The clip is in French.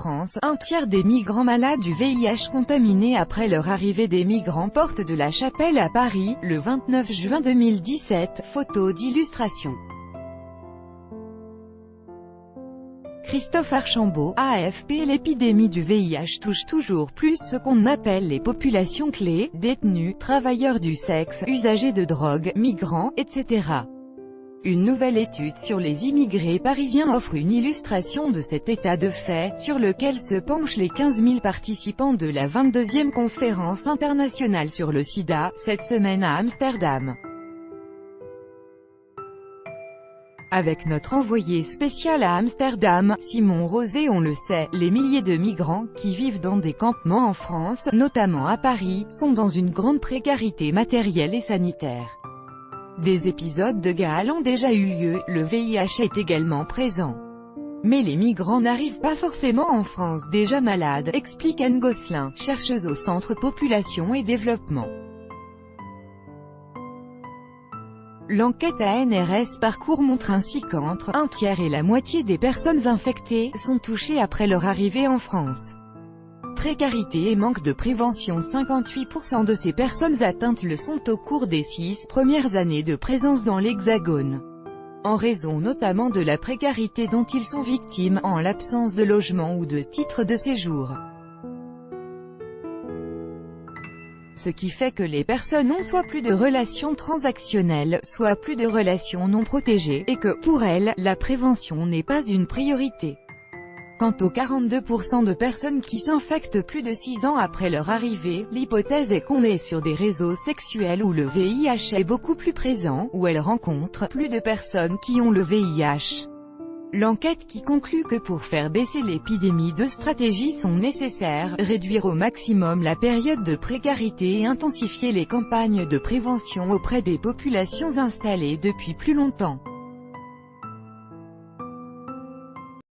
France, un tiers des migrants malades du VIH contaminés après leur arrivée. Des migrants porte de la Chapelle à Paris, le 29 juin 2017, photo d'illustration. Christophe Archambault, AFP. L'épidémie du VIH touche toujours plus ce qu'on appelle les populations clés, détenus, travailleurs du sexe, usagers de drogue, migrants, etc. Une nouvelle étude sur les immigrés parisiens offre une illustration de cet état de fait, sur lequel se penchent les 15 000 participants de la 22e conférence internationale sur le sida, cette semaine à Amsterdam. Avec notre envoyé spécial à Amsterdam, Simon Rosé. On le sait, les milliers de migrants, qui vivent dans des campements en France, notamment à Paris, sont dans une grande précarité matérielle et sanitaire. Des épisodes de gale ont déjà eu lieu, le VIH est également présent. Mais les migrants n'arrivent pas forcément en France déjà malades, explique Anne Gosselin, chercheuse au Centre Population et Développement. L'enquête ANRS Parcours montre ainsi qu'entre un tiers et la moitié des personnes infectées sont touchées après leur arrivée en France. Précarité et manque de prévention. 58% de ces personnes atteintes le sont au cours des 6 premières années de présence dans l'Hexagone. En raison notamment de la précarité dont ils sont victimes, en l'absence de logement ou de titre de séjour. Ce qui fait que les personnes ont soit plus de relations transactionnelles, soit plus de relations non protégées, et que, pour elles, la prévention n'est pas une priorité. Quant aux 42% de personnes qui s'infectent plus de 6 ans après leur arrivée, l'hypothèse est qu'on est sur des réseaux sexuels où le VIH est beaucoup plus présent, où elles rencontrent plus de personnes qui ont le VIH. L'enquête qui conclut que pour faire baisser l'épidémie, 2 stratégies sont nécessaires: réduire au maximum la période de précarité et intensifier les campagnes de prévention auprès des populations installées depuis plus longtemps.